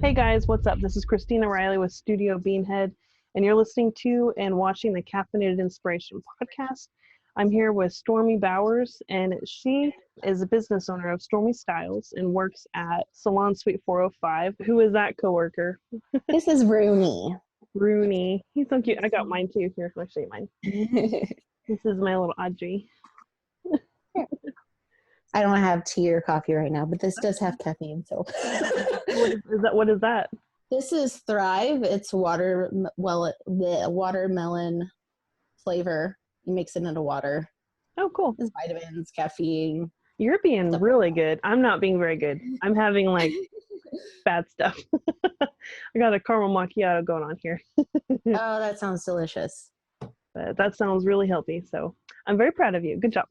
Hey guys, what's up? This is Christina Riley with Studiobeanhead, and you're listening to and watching the Caffeinated Inspiration podcast. I'm here with Stormy Bowers, and she is a business owner of Stormy Styles and works at Salon Suite 405. Who is that coworker? This is Rooney. Rooney. He's so cute. I got mine too. Here, let me show you mine. This is my little Audrey. I don't have tea or coffee right now, but this does have caffeine. So, What is that? This is Thrive. It's watermelon flavor. You mix it into water. Oh, cool. It's vitamins, caffeine. You're being really good. I'm not being very good. I'm having like bad stuff. I got a caramel macchiato going on here. Oh, that sounds delicious. But that sounds really healthy. So I'm very proud of you. Good job.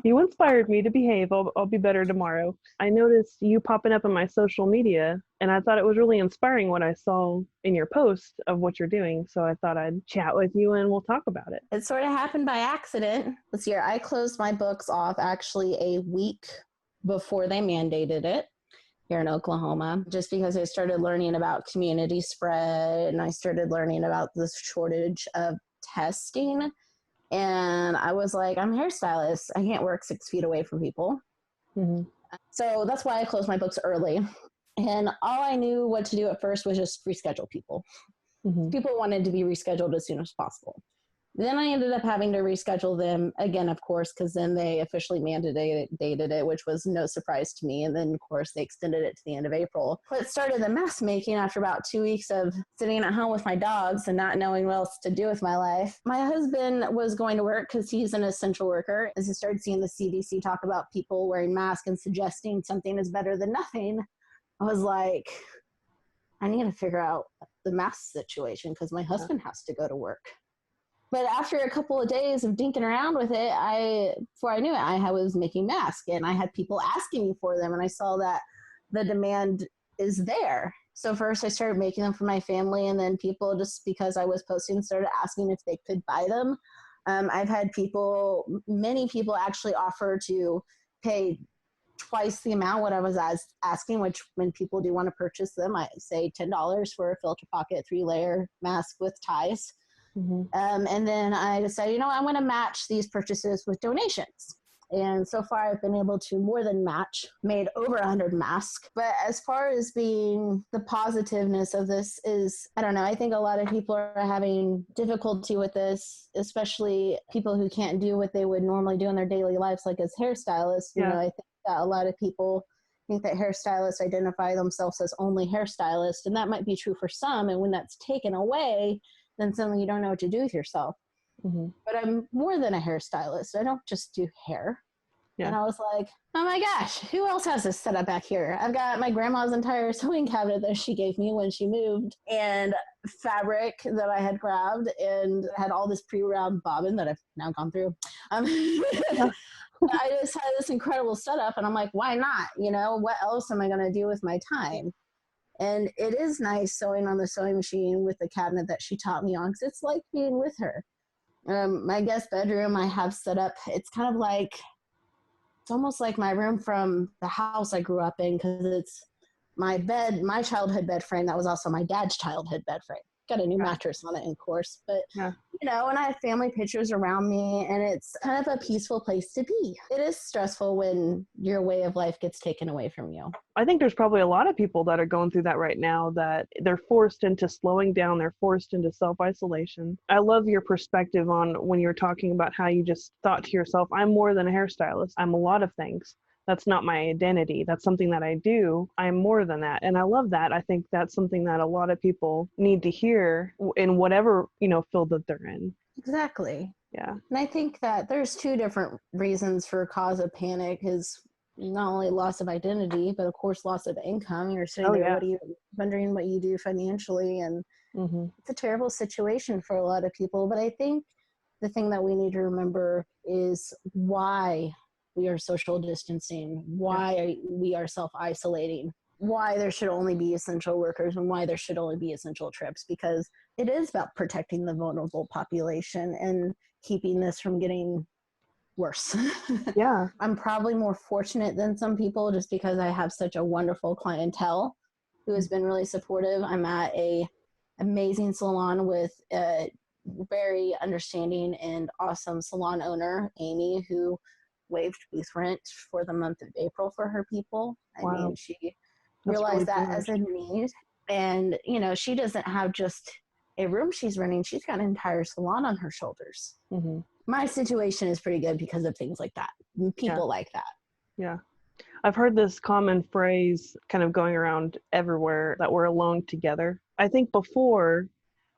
You inspired me to behave. I'll be better tomorrow. I noticed you popping up on my social media, and I thought it was really inspiring what I saw in your post of what you're doing. So I thought I'd chat with you and we'll talk about it. It sort of happened by accident. This year, I closed my books off actually a week before they mandated it here in Oklahoma, just because I started learning about community spread and I started learning about this shortage of testing. And I was like, I'm a hairstylist. I can't work 6 feet away from people. Mm-hmm. So that's why I closed my books early. And all I knew what to do at first was just reschedule people. Mm-hmm. People wanted to be rescheduled as soon as possible. Then I ended up having to reschedule them again, of course, because then they officially mandated it, which was no surprise to me. And then, of course, they extended it to the end of April. What started the mess making after about 2 weeks of sitting at home with my dogs and not knowing what else to do with my life. My husband was going to work because he's an essential worker. As he started seeing the CDC talk about people wearing masks and suggesting something is better than nothing, I was like, I need to figure out the mask situation because my husband has to go to work. But after a couple of days of dinking around with it, before I knew it, I was making masks and I had people asking me for them. And I saw that the demand is there. So first I started making them for my family, and then people, just because I was posting, started asking if they could buy them. I've had many people actually offer to pay twice the amount what I was asking, which when people do want to purchase them, I say $10 for a filter pocket 3-layer mask with ties. Mm-hmm. And then I decided, I want to match these purchases with donations. And so far I've been able to more than match, made over 100 masks. But as far as being the positiveness of this is, I don't know, I think a lot of people are having difficulty with this, especially people who can't do what they would normally do in their daily lives, like as hairstylists. Yeah. I think that a lot of people think that hairstylists identify themselves as only hairstylists, and that might be true for some. And when that's taken away, then suddenly you don't know what to do with yourself. Mm-hmm. But I'm more than a hairstylist. I don't just do hair. Yeah. And I was like, oh my gosh, who else has this set up back here? I've got my grandma's entire sewing cabinet that she gave me when she moved, and fabric that I had grabbed, and had all this pre-round bobbin that I've now gone through. I just had this incredible setup, and I'm like, why not? What else am I going to do with my time? And it is nice sewing on the sewing machine with the cabinet that she taught me on, because it's like being with her. My guest bedroom I have set up, it's almost like my room from the house I grew up in, because it's my childhood bed frame. That was also my dad's childhood bed frame. Got a new mattress on it, of course. But, and I have family pictures around me, and it's kind of a peaceful place to be. It is stressful when your way of life gets taken away from you. I think there's probably a lot of people that are going through that right now, that they're forced into slowing down. They're forced into self-isolation. I love your perspective on when you're talking about how you just thought to yourself, I'm more than a hairstylist. I'm a lot of things. That's not my identity. That's something that I do. I'm more than that. And I love that. I think that's something that a lot of people need to hear in whatever, field that they're in. Exactly. Yeah. And I think that there's two different reasons for cause of panic is not only loss of identity, but of course, loss of income. You're sitting there, wondering what you do financially. And It's a terrible situation for a lot of people. But I think the thing that we need to remember is why we are social distancing, why we are self-isolating, why there should only be essential workers, and why there should only be essential trips, because it is about protecting the vulnerable population and keeping this from getting worse. Yeah. I'm probably more fortunate than some people just because I have such a wonderful clientele who has been really supportive. I'm at a amazing salon with a very understanding and awesome salon owner, Amy, who waived booth rent for the month of April for her people. I mean, Wow. she That's really realized that as generous. a need. And, you know, she doesn't have just a room she's renting, she's got an entire salon on her shoulders. Mm-hmm. My situation is pretty good because of things like that, people like that. Yeah. I've heard this common phrase kind of going around everywhere that we're alone together. I think before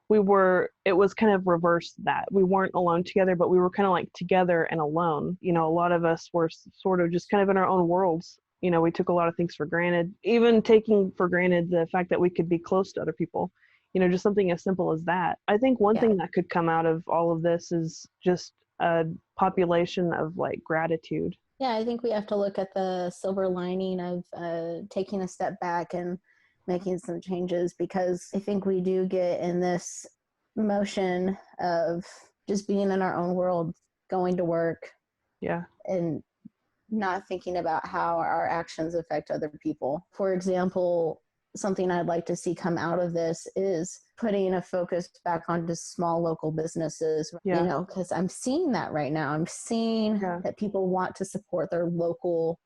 it was kind of reverse that. We weren't alone together, but we were kind of like together and alone. You know, a lot of us were sort of just kind of in our own worlds. You know, we took a lot of things for granted, even taking for granted the fact that we could be close to other people. You know, just something as simple as that. I think one thing that could come out of all of this is just a population of like gratitude. Yeah, I think we have to look at the silver lining of taking a step back and making some changes, because I think we do get in this motion of just being in our own world, going to work, Yeah. and not thinking about how our actions affect other people. For example, something I'd like to see come out of this is putting a focus back onto small local businesses, Yeah. you know, because I'm seeing that right now. I'm seeing that people want to support their local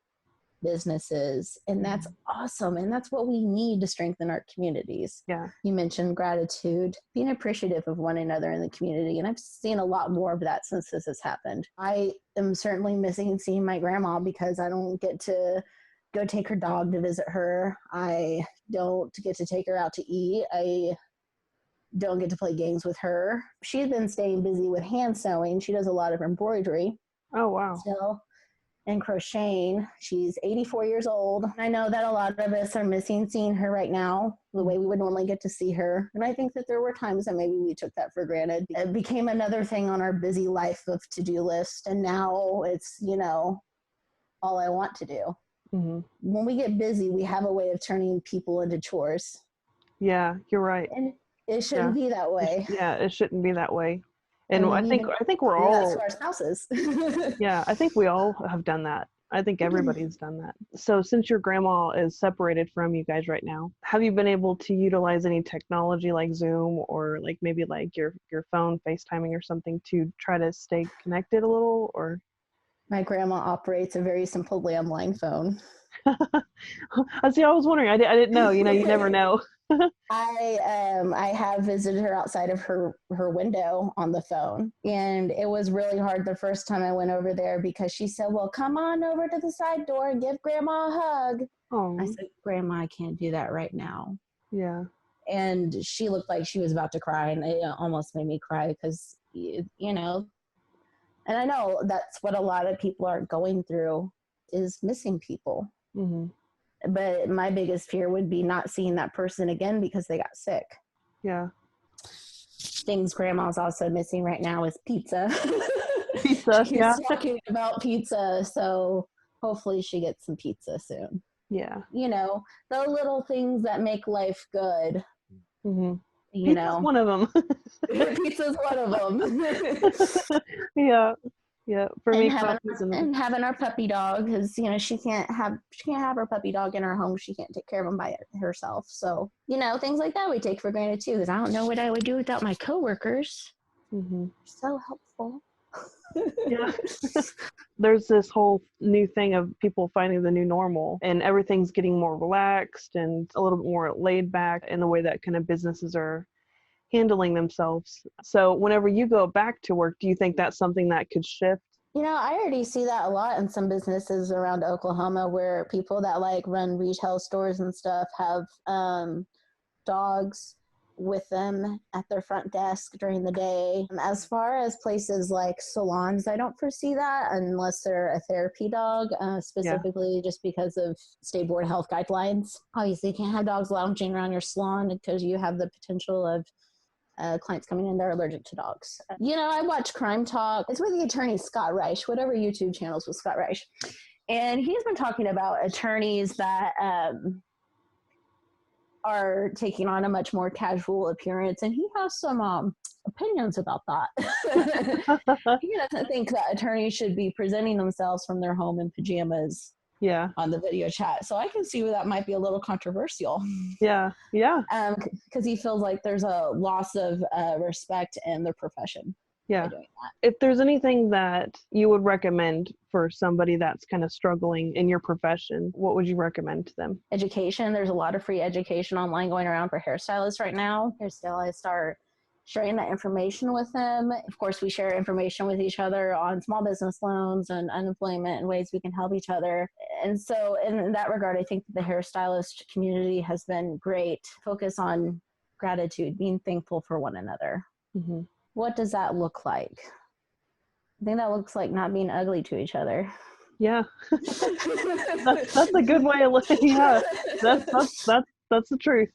businesses, and that's awesome. And that's what we need to strengthen our communities. Yeah. You mentioned gratitude, being appreciative of one another in the community, and I've seen a lot more of that since this has happened. I am certainly missing seeing my grandma because I don't get to go take her dog to visit her. I don't get to take her out to eat. I don't get to play games with her. She's been staying busy with hand sewing. She does a lot of embroidery Oh, wow. still, and crocheting. She's 84 years old. I know that a lot of us are missing seeing her right now, the way we would normally get to see her. And I think that there were times that maybe we took that for granted. It became another thing on our busy life of to-do list. And now it's, you know, all I want to do. Mm-hmm. When we get busy, we have a way of turning people into chores. Yeah, you're right. And it shouldn't be that way. It shouldn't be that way. And I I mean, think we're all, to our spouses. yeah, I think we all have done that. I think everybody's done that. So since your grandma is separated from you guys right now, have you been able to utilize any technology like Zoom or like maybe like your phone FaceTiming or something to try to stay connected a little, or? My grandma operates a very simple landline phone. I see. I was wondering. I didn't know. You know, you never know. I have visited her outside of her window on the phone, and it was really hard the first time I went over there because she said, "Well, come on over to the side door and give Grandma a hug." Oh. I said, "Grandma, I can't do that right now." Yeah. And she looked like she was about to cry, and it almost made me cry because, you know, and I know that's what a lot of people are going through, is missing people. Mm-hmm. But my biggest fear would be not seeing that person again because they got sick. Yeah. Things Grandma's also missing right now is pizza. Pizza. She's talking about pizza, so hopefully she gets some pizza soon. Yeah. You know, the little things that make life good. Mm-hmm. You Pizza's know, one of them. pizza's one of them. Yeah. Yeah. For me, coffee's and having our puppy dog, because, you know, she can't have her puppy dog in her home. She can't take care of him by herself. So, you know, things like that we take for granted too. Because I don't know what I would do without my coworkers. Mm-hmm. So helpful. Yeah. There's this whole new thing of people finding the new normal, and everything's getting more relaxed and a little bit more laid back in the way that kind of businesses are handling themselves. So whenever you go back to work, do you think that's something that could shift? You know, I already see that a lot in some businesses around Oklahoma, where people that like run retail stores and stuff have dogs with them at their front desk during the day. As far as places like salons, I don't foresee that unless they're a therapy dog, specifically just because of state board health guidelines. Obviously, you can't have dogs lounging around your salon because you have the potential of clients coming in, they're allergic to dogs. You know, I watch Crime Talk. It's with the attorney Scott Reich, whatever YouTube channels with Scott Reich. And he's been talking about attorneys that are taking on a much more casual appearance, and he has some opinions about that. He doesn't think that attorneys should be presenting themselves from their home in pajamas Yeah. on the video chat. So I can see where that might be a little controversial. Yeah. Yeah. Because he feels like there's a loss of respect in their profession by Yeah. doing that. If there's anything that you would recommend for somebody that's kind of struggling in your profession, what would you recommend to them? Education. There's a lot of free education online going around for hairstylists right now. Hairstylists are sharing that information with them. Of course, we share information with each other on small business loans and unemployment and ways we can help each other. And so in that regard, I think the hairstylist community has been great. Focus on gratitude, being thankful for one another. Mm-hmm. What does that look like? I think that looks like not being ugly to each other. Yeah. That's a good way of looking. Yeah. That's the truth.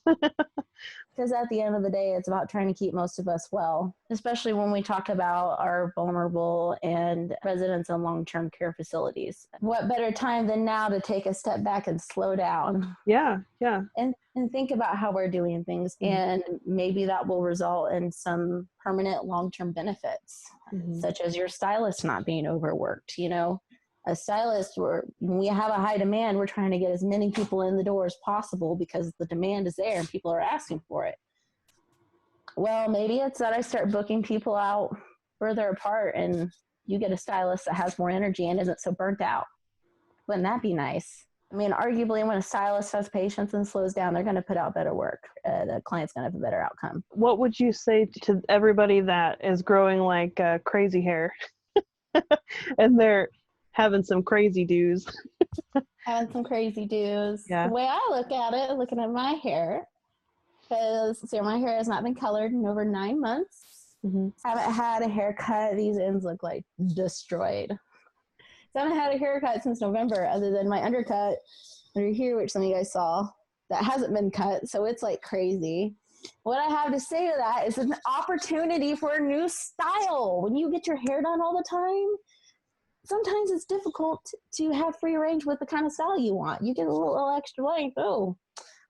Because at the end of the day, it's about trying to keep most of us well, especially when we talk about our vulnerable and residents in long-term care facilities. What better time than now to take a step back and slow down? Yeah. Yeah. And think about how we're doing things. Mm-hmm. And maybe that will result in some permanent long-term benefits, mm-hmm. such as your stylist not being overworked. You know, a stylist, when we have a high demand, we're trying to get as many people in the door as possible because the demand is there and people are asking for it. Well, maybe it's that I start booking people out further apart and you get a stylist that has more energy and isn't so burnt out. Wouldn't that be nice? I mean, arguably when a stylist has patience and slows down, they're going to put out better work. The client's going to have a better outcome. What would you say to everybody that is growing like crazy hair and they're having some crazy do's? Having some crazy do's. Yeah. The way I look at it, looking at my hair, because my hair has not been colored in over 9 months. Mm-hmm. I haven't had a haircut. These ends look like destroyed. So I haven't had a haircut since November, other than my undercut under here, which some of you guys saw, that hasn't been cut. So it's like crazy. What I have to say to that is an opportunity for a new style. When you get your hair done all the time, sometimes it's difficult to have free range with the kind of style you want. You get a little extra length. Oh,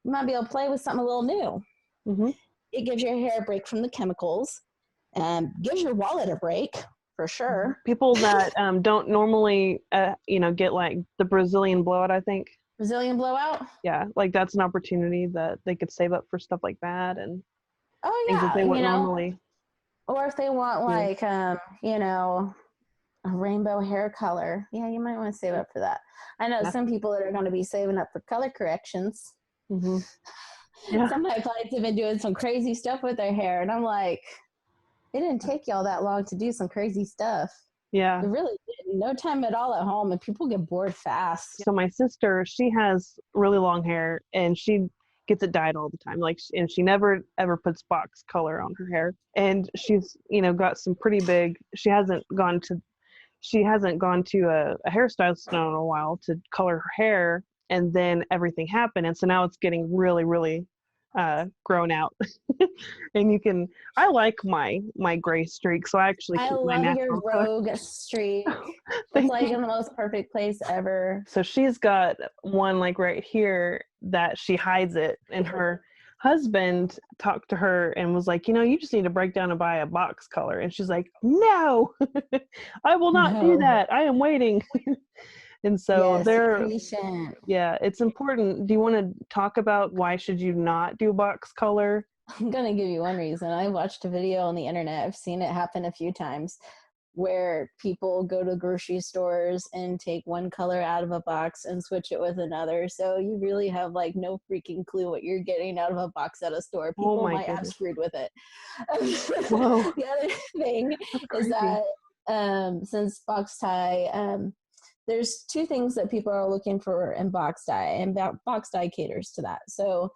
you might be able to play with something a little new. Mm-hmm. It gives your hair a break from the chemicals and gives your wallet a break. For sure. People that don't normally, get like the Brazilian blowout, I think. Brazilian blowout? Yeah, like that's an opportunity that they could save up for stuff like that and things that they wouldn't normally. Or if they want like, a rainbow hair color. Yeah, you might want to save up for that. I know some people that are going to be saving up for color corrections. Mm-hmm. Yeah. Some of my clients have been doing some crazy stuff with their hair, and I'm like, it didn't take y'all that long to do some crazy stuff. Yeah. It really did. No time at all at home, and people get bored fast. So my sister, she has really long hair, and she gets it dyed all the time. And she never ever puts box color on her hair. And she's, got some pretty big. She hasn't gone to a hairstylist in a while to color her hair, and then everything happened, and so now it's getting really, really grown out. And I like my gray streak, so I actually keep my natural love your rogue color. Streak. It's like in the most perfect place ever. So she's got one like right here that she hides it, and her husband talked to her and was like, you just need to break down and buy a box color. And she's like, no, I will not do that. I am waiting. And so it's important. Do you want to talk about why should you not do box color? I'm going to give you one reason. I watched a video on the internet. I've seen it happen a few times where people go to grocery stores and take one color out of a box and switch it with another. So you really have like no freaking clue what you're getting out of a box at a store. People might have screwed with it. Whoa. The other thing is that since box tie, there's two things that people are looking for in box dye, and box dye caters to that. So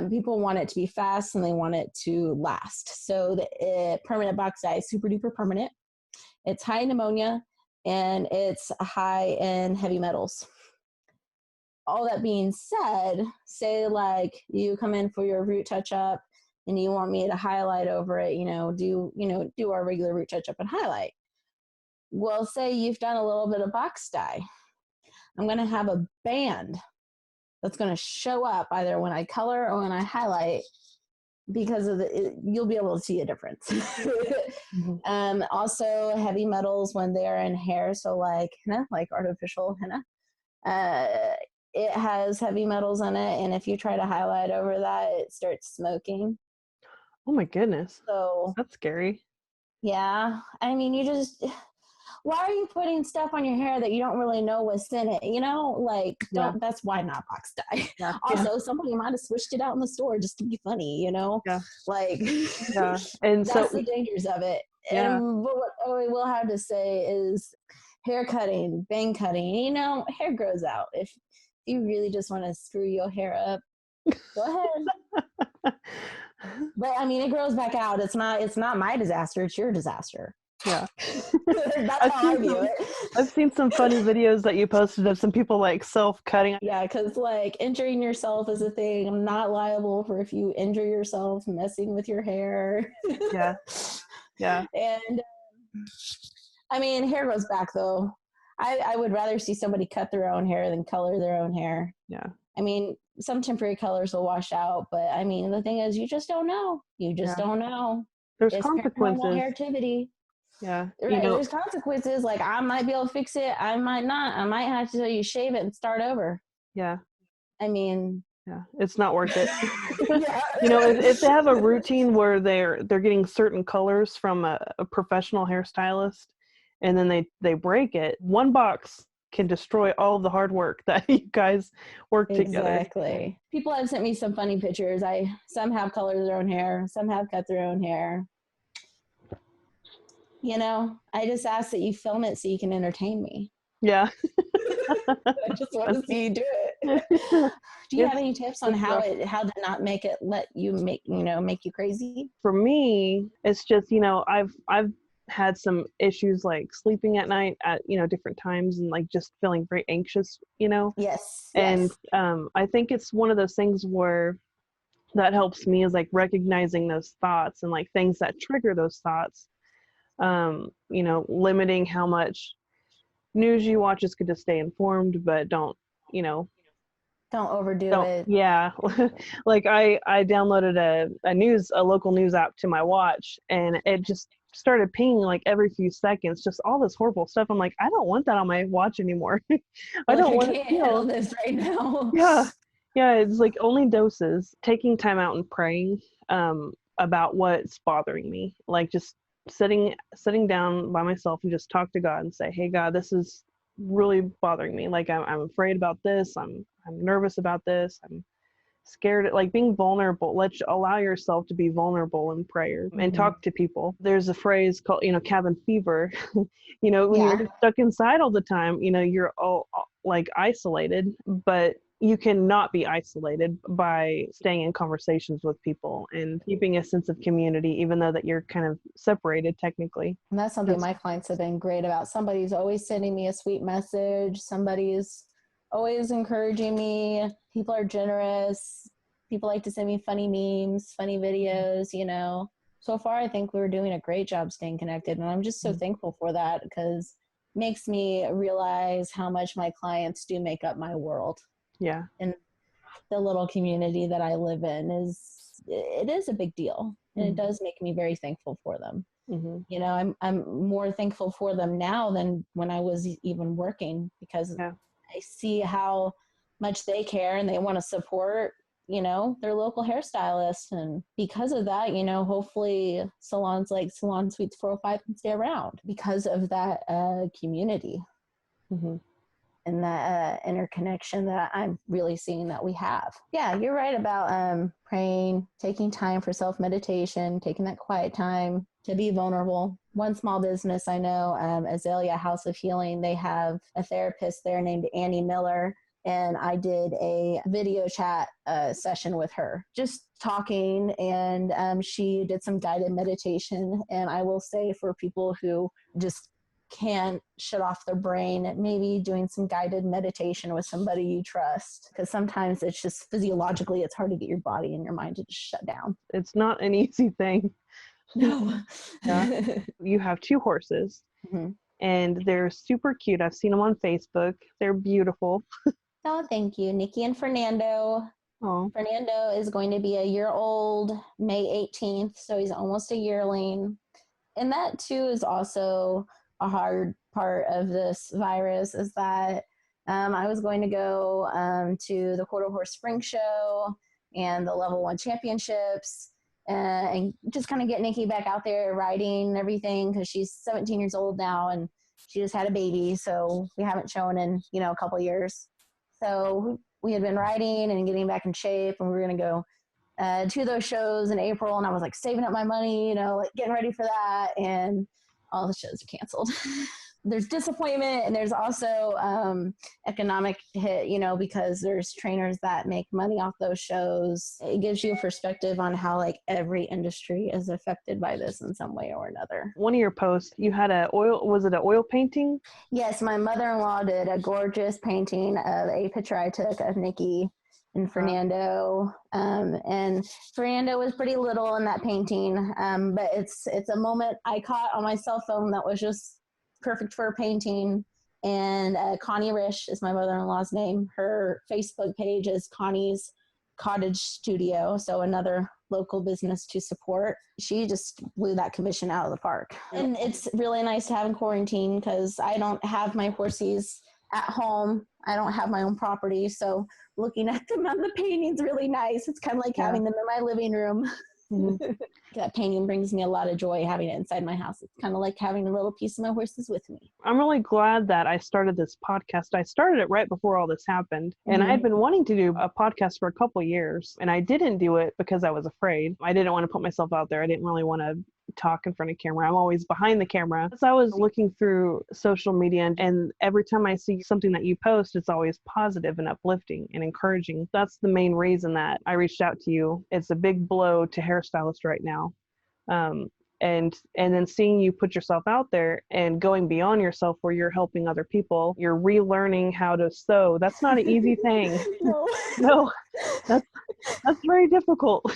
people want it to be fast and they want it to last. So the permanent box dye is super duper permanent. It's high in ammonia and it's high in heavy metals. All that being said, say like you come in for your root touch up and you want me to highlight over it, do our regular root touch up and highlight. Well, say you've done a little bit of box dye. I'm going to have a band that's going to show up either when I color or when I highlight, because of you'll be able to see a difference. Also heavy metals when they are in hair, so like henna, like artificial henna, it has heavy metals in it, and if you try to highlight over that, it starts smoking. Oh my goodness. So That's scary. yeah, I mean, you just, why are you putting stuff on your hair that you don't really know what's in it? You know, like, Yeah. that's why not box dye. Yeah. Also, somebody might have switched it out in the store just to be funny, you know? Yeah. Like, Yeah. And that's so, the dangers of it. yeah. And what I will have to say is hair cutting, bang cutting, you know, hair grows out. If you really just want to screw your hair up, go ahead. But I mean, it grows back out. It's not my disaster. It's your disaster. Yeah. That's how I view it. I've seen some funny videos that you posted of some people like self-cutting. Yeah, because like injuring yourself is a thing. I'm not liable for if you injure yourself messing with your hair. Yeah. Yeah. And I mean, hair grows back though. I would rather see somebody cut their own hair than color their own hair. Yeah. I mean, some temporary colors will wash out, but I mean, the thing is, you just don't know. You just don't know. There's It's paranormal consequences. hair activity. Yeah. Right, there's consequences. Like, I might be able to fix it. I might not. I might have to tell you shave it and start over. Yeah. I mean, Yeah. It's not worth it. yeah. If they have a routine where they're getting certain colors from a professional hairstylist, and then they break it, one box can destroy all of the hard work that you guys work together. Exactly. People have sent me some funny pictures. Some have colored their own hair, some have cut their own hair. You know, I just ask that you film it so you can entertain me. Yeah. I just want to see you do it. Do you have any tips on how to not make it make you crazy? For me, it's just, I've had some issues like sleeping at night at, different times, and like just feeling very anxious, Yes. And I think it's one of those things where that helps me is like recognizing those thoughts and like things that trigger those thoughts. Limiting how much news you watch is good to stay informed, but don't overdo it. Yeah. Like I downloaded a local news app to my watch, and it just started pinging like every few seconds, just all this horrible stuff. I'm like, I don't want that on my watch anymore. I don't want to handle this right now. Yeah, it's like only doses. Taking time out and praying about what's bothering me, like just sitting down by myself and just talk to God and say, hey God, this is really bothering me. Like I'm afraid about this. I'm nervous about this. I'm scared. Like being vulnerable. Allow yourself to be vulnerable in prayer and talk to people. There's a phrase called, cabin fever. When you're stuck inside all the time, you're all like isolated, but you cannot be isolated by staying in conversations with people and keeping a sense of community, even though that you're kind of separated technically. And that's something my clients have been great about. Somebody's always sending me a sweet message. Somebody's always encouraging me. People are generous. People like to send me funny memes, funny videos, So far, I think we're doing a great job staying connected. And I'm just so thankful for that, because it makes me realize how much my clients do make up my world. Yeah. And the little community that I live in is a big deal. And it does make me very thankful for them. I'm more thankful for them now than when I was even working, because I see how much they care and they want to support, their local hairstylist. And because of that, hopefully salons like Salon Suites 405 can stay around because of that community. And that interconnection that I'm really seeing that we have. Yeah, you're right about praying, taking time for self-meditation, taking that quiet time to be vulnerable. One small business I know, Azalea House of Healing, they have a therapist there named Annie Miller. And I did a video chat session with her, just talking, and she did some guided meditation. And I will say, for people who just can't shut off their brain, maybe doing some guided meditation with somebody you trust, because sometimes it's just physiologically it's hard to get your body and your mind to just shut down. It's not an easy thing. No. You have 2 horses, and they're super cute. I've seen them on Facebook. They're beautiful. Oh, thank you. Nikki and Fernando. Oh, Fernando is going to be a year old May 18th, so he's almost a yearling. And that too is also a hard part of this virus is that I was going to go to the Quarter Horse Spring Show and the Level 1 Championships and just kind of get Nikki back out there riding and everything because she's 17 years old now and she just had a baby. So we haven't shown in, a couple of years. So we had been riding and getting back in shape and we were going to go to those shows in April, and I was like saving up my money, like getting ready for that, and all the shows are canceled. There's disappointment, and there's also economic hit, because there's trainers that make money off those shows. It gives you a perspective on how like every industry is affected by this in some way or another. one of your posts, you had was it an oil painting? Yes, my mother-in-law did a gorgeous painting of a picture I took of Nikki and Fernando. And Fernando was pretty little in that painting, but it's a moment I caught on my cell phone that was just perfect for a painting. And Connie Rish is my mother-in-law's name. Her Facebook page is Connie's Cottage Studio, so another local business to support. She just blew that commission out of the park. And it's really nice to have in quarantine because I don't have my horses at home. I don't have my own property, so looking at them on the painting's really nice. It's kind of like having them in my living room. Mm-hmm. That painting brings me a lot of joy having it inside my house. It's kind of like having a little piece of my horses with me. I'm really glad that I started this podcast. I started it right before all this happened. And I had been wanting to do a podcast for a couple years, and I didn't do it because I was afraid. I didn't want to put myself out there. I didn't really want to talk in front of camera. I'm always behind the camera. As I was looking through social media, and every time I see something that you post, it's always positive and uplifting and encouraging. That's the main reason that I reached out to you. It's a big blow to hairstylists right now. And then seeing you put yourself out there and going beyond yourself where you're helping other people, you're relearning how to sew. That's not an easy thing. No, that's very difficult.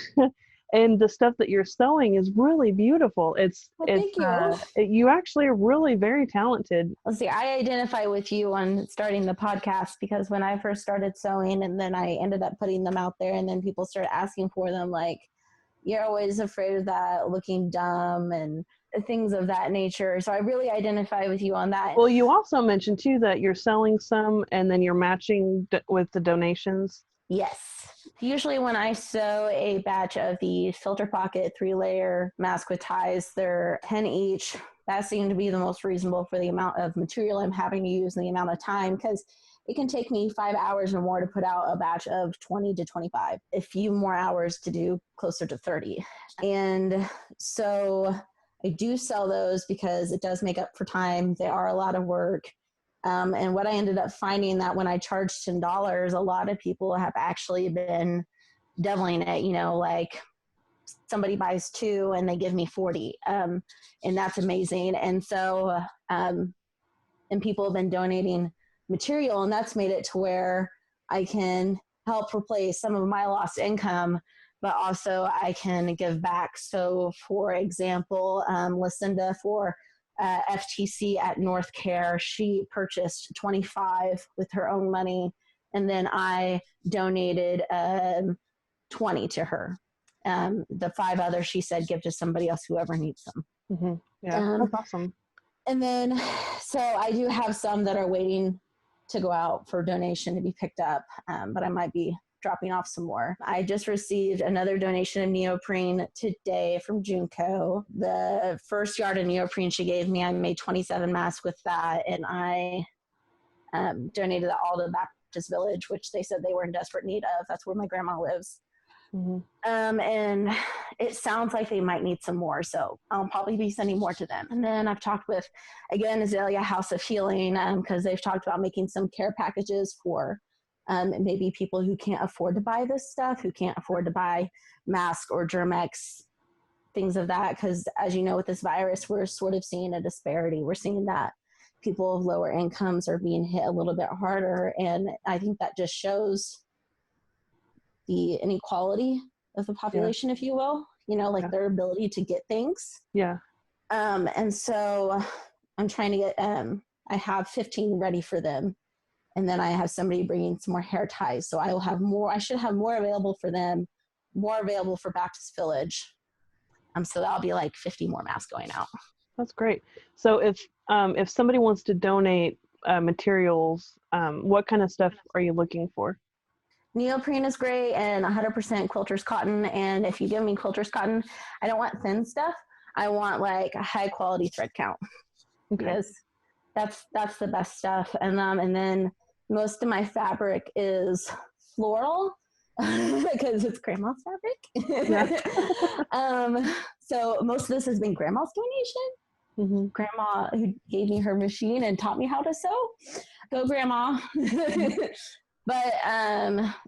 And the stuff that you're sewing is really beautiful. Thank you. You actually are really very talented. Let's see, I identify with you on starting the podcast because when I first started sewing and then I ended up putting them out there and then people started asking for them, like, you're always afraid of that looking dumb and things of that nature. So I really identify with you on that. Well, you also mentioned too that you're selling some and then you're matching with the donations. Yes. Usually when I sew a batch of the Filter Pocket 3-layer mask with ties, they're 10 each. That seemed to be the most reasonable for the amount of material I'm having to use and the amount of time, because it can take me 5 hours or more to put out a batch of 20 to 25, a few more hours to do closer to 30. And so I do sell those because it does make up for time. They are a lot of work. And what I ended up finding that when I charged $10, a lot of people have actually been doubling it, like somebody buys 2 and they give me 40. And that's amazing. And so, and people have been donating material, and that's made it to where I can help replace some of my lost income, but also I can give back. So for example, Lucinda for FTC at North Care, she purchased 25 with her own money, and then I donated 20 to her. The 5 others, she said, give to somebody else, whoever needs them. Mm-hmm. Yeah, that's awesome. And then, so I do have some that are waiting to go out for donation to be picked up, but I might be dropping off some more. I just received another donation of neoprene today from Junco. The first yard of neoprene she gave me, I made 27 masks with that, and I donated that all to the Baptist Village, which they said they were in desperate need of. That's where my grandma lives. Mm-hmm. And it sounds like they might need some more, so I'll probably be sending more to them. And then I've talked with, again, Azalea House of Healing, because they've talked about making some care packages for maybe people who can't afford to buy this stuff, who can't afford to buy masks or Germ-X, things of that, because as you know, with this virus, we're sort of seeing a disparity. We're seeing that people of lower incomes are being hit a little bit harder, and I think that just shows the inequality of the population, if you will, their ability to get things. Yeah. And so I'm trying to get, I have 15 ready for them. And then I have somebody bringing some more hair ties. So I should have more available for them, more available for Baptist Village. So that'll be like 50 more masks going out. That's great. So if somebody wants to donate materials, what kind of stuff are you looking for? Neoprene is great, and 100% quilter's cotton. And if you give me quilter's cotton, I don't want thin stuff. I want like a high quality thread count, because that's the best stuff. And then most of my fabric is floral because it's grandma's fabric. Yeah. So most of this has been grandma's donation. Grandma, who gave me her machine and taught me how to sew. Go grandma. But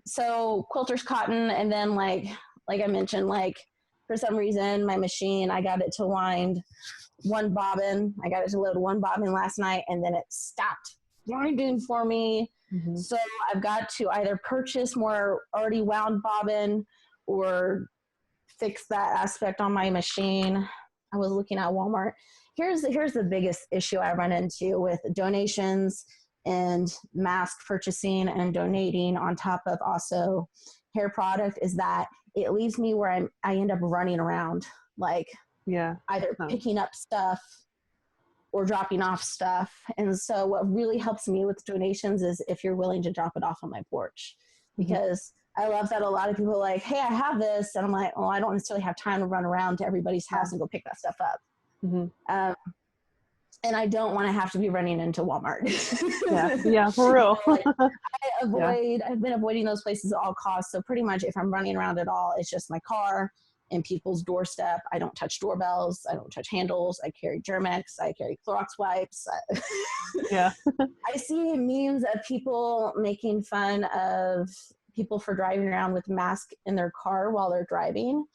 so quilter's cotton, and then like I mentioned, like for some reason my machine, I got it to wind one bobbin. I got it to load one bobbin last night, and then it stopped winding for me. So I've got to either purchase more already wound bobbin or fix that aspect on my machine. I was looking at Walmart. Here's the biggest issue I run into with donations and mask purchasing and donating on top of also hair product, is that it leaves me where I end up running around, like either picking up stuff or dropping off stuff. And so what really helps me with donations is if you're willing to drop it off on my porch, because I love that a lot of people are like, hey, I have this. And I'm like, oh, I don't necessarily have time to run around to everybody's house and go pick that stuff up. And I don't want to have to be running into Walmart. Yeah, for real. I've been avoiding those places at all costs. So pretty much if I'm running around at all, it's just my car and people's doorstep. I don't touch doorbells. I don't touch handles. I carry Germex. I carry Clorox wipes. I see memes of people making fun of people for driving around with masks in their car while they're driving.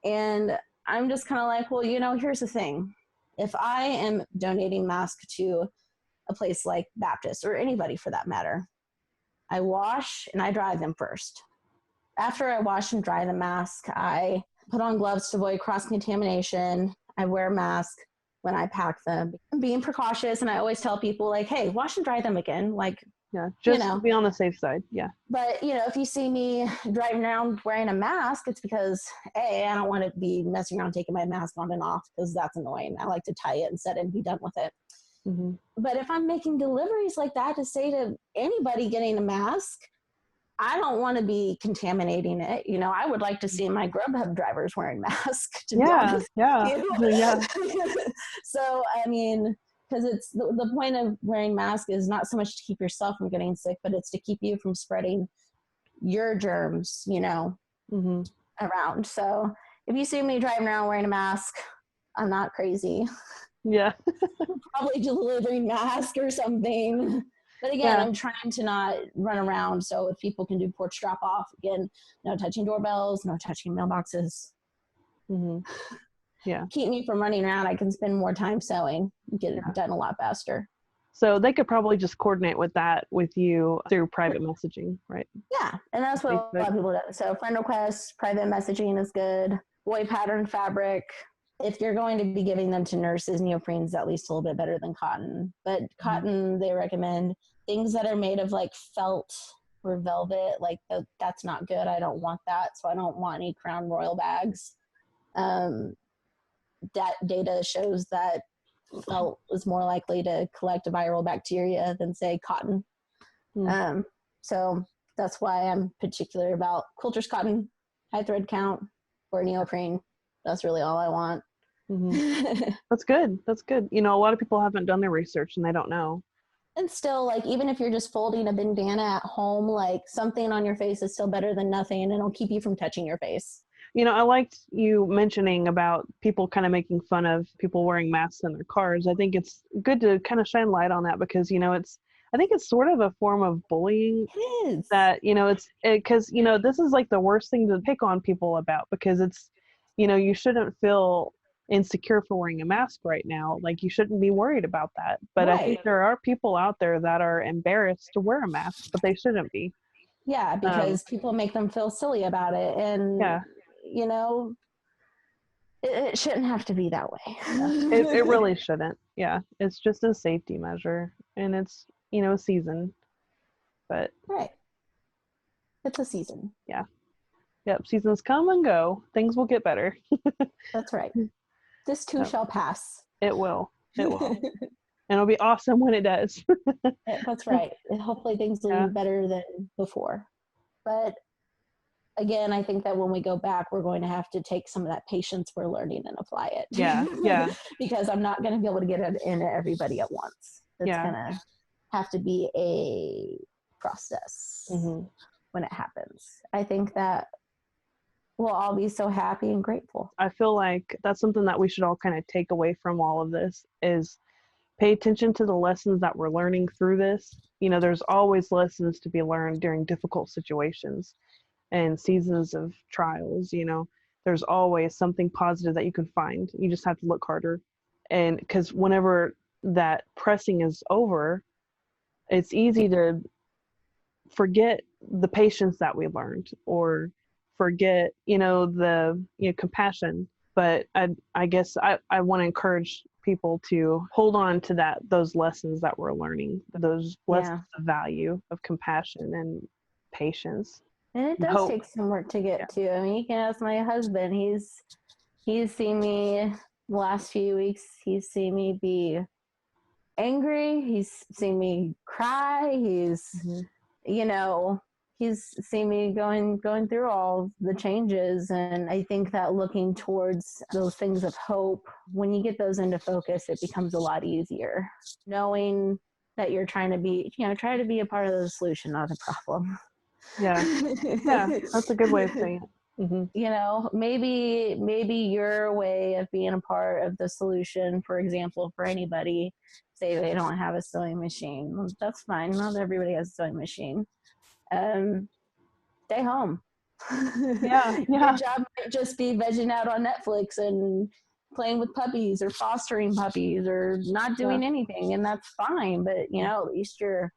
And I'm just kind of like, well, here's the thing. If I am donating masks to a place like Baptist, or anybody for that matter, I wash and I dry them first. After I wash and dry the mask, I put on gloves to avoid cross-contamination. I wear a mask when I pack them. I'm being precautious, and I always tell people, like, hey, wash and dry them again. Like, just to be on the safe side. But if you see me driving around wearing a mask, it's because I don't want to be messing around taking my mask on and off, because that's annoying. I like to tie it and set it and be done with it. But if I'm making deliveries like that, to say to anybody getting a mask, I don't want to be contaminating it. I would like to see my Grubhub drivers wearing masks. Yeah. So, I mean, because it's the point of wearing masks is not so much to keep yourself from getting sick, but it's to keep you from spreading your germs, around. So if you see me driving around wearing a mask, I'm not crazy. Probably delivering mask or something. But again, I'm trying to not run around. So if people can do porch drop off, again, no touching doorbells, no touching mailboxes. Keep me from running around. I can spend more time sewing and get it done a lot faster. So they could probably just coordinate with you through private messaging, right? Yeah, and that's what a lot of people do. So friend requests, private messaging is good. Boy pattern fabric. If you're going to be giving them to nurses, neoprene is at least a little bit better than cotton. But cotton, they recommend things that are made of like felt or velvet. Like that's not good. I don't want that. So I don't want any Crown Royal bags. That data shows that felt is more likely to collect viral bacteria than, say, cotton. So that's why I'm particular about quilter's cotton, high thread count, or neoprene. That's really all I want. That's good. A lot of people haven't done their research and they don't know. And still, like, even if you're just folding a bandana at home, like, something on your face is still better than nothing, and it'll keep you from touching your face. I liked you mentioning about people kind of making fun of people wearing masks in their cars. I think it's good to kind of shine light on that, because, I think it's sort of a form of bullying. It is. That, because, this is like the worst thing to pick on people about, because it's, you shouldn't feel insecure for wearing a mask right now. Like, you shouldn't be worried about that. But I think there are people out there that are embarrassed to wear a mask, but they shouldn't be. Yeah, because people make them feel silly about it. And, it shouldn't have to be that way. It really shouldn't. Yeah, it's just a safety measure, and it's, a season. But right. It's a season. yeah. Yep. Seasons come and go. Things will get better. That's right. This too shall pass. It will. It will. And it'll be awesome when it does. That's right. Hopefully things will be better than before. But again, I think that when we go back, we're going to have to take some of that patience we're learning and apply it. Yeah. Because I'm not going to be able to get it into everybody at once. It's going to have to be a process when it happens. I think that we'll all be so happy and grateful. I feel like that's something that we should all kind of take away from all of this is pay attention to the lessons that we're learning through this. You know, there's always lessons to be learned during difficult situations and seasons of trials. You know, there's always something positive that you can find. You just have to look harder. And because whenever that pressing is over, it's easy to forget the patience that we learned or forget, the compassion. But I guess I want to encourage people to hold on to those lessons that we're learning, those lessons of value of compassion and patience. And it does take some work to get to. I mean, you can ask my husband. He's seen me the last few weeks. He's seen me be angry. He's seen me cry. He's seen me going through all the changes. And I think that looking towards those things of hope, when you get those into focus, it becomes a lot easier. Knowing that you're trying to be, try to be a part of the solution, not the problem. Yeah, that's a good way of saying it. Maybe your way of being a part of the solution, for example, for anybody, say they don't have a sewing machine. Well, that's fine. Not everybody has a sewing machine. Stay home. Yeah. Your job might just be vegging out on Netflix and playing with puppies or fostering puppies or not doing anything, and that's fine. But at least you're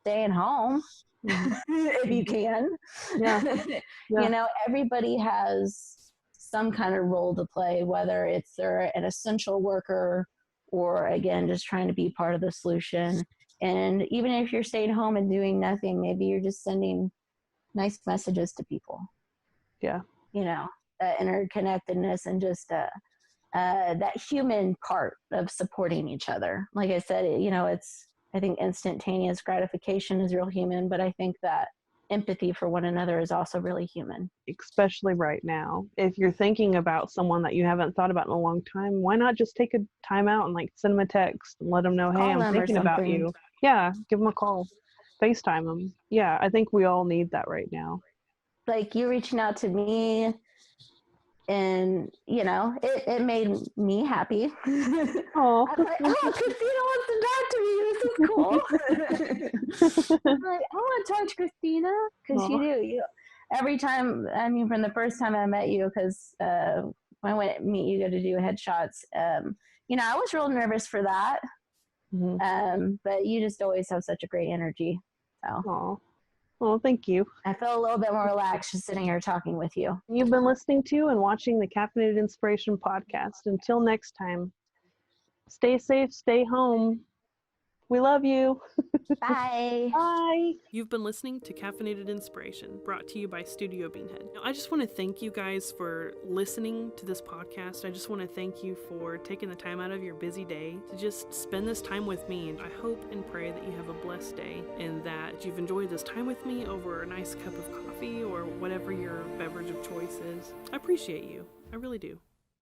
staying home if you can. Everybody has some kind of role to play, whether it's they're an essential worker or again just trying to be part of the solution. And even if you're staying home and doing nothing, maybe you're just sending nice messages to people. Interconnectedness and just that human part of supporting each other. Like I said, I think instantaneous gratification is real human, but I think that empathy for one another is also really human. Especially right now. If you're thinking about someone that you haven't thought about in a long time, why not just take a time out and send them a text and let them know, hey, I'm thinking about you. Yeah, give them a call. FaceTime them. Yeah, I think we all need that right now. Like you reaching out to me, and it made me happy. Oh, I was like, Christina wants to talk to me. This is cool. I'm like, I want to talk to Christina because you every time. I mean, from the first time I met you, because when I went to meet you to do headshots, I was real nervous for that. But you just always have such a great energy. So. Well, thank you. I feel a little bit more relaxed just sitting here talking with you. You've been listening to and watching the Caffeinated Inspiration podcast. Until next time, stay safe, stay home. We love you. Bye. Bye. You've been listening to Caffeinated Inspiration, brought to you by Studiobeanhead. Now, I just want to thank you guys for listening to this podcast. I just want to thank you for taking the time out of your busy day to just spend this time with me. And I hope and pray that you have a blessed day and that you've enjoyed this time with me over a nice cup of coffee or whatever your beverage of choice is. I appreciate you. I really do.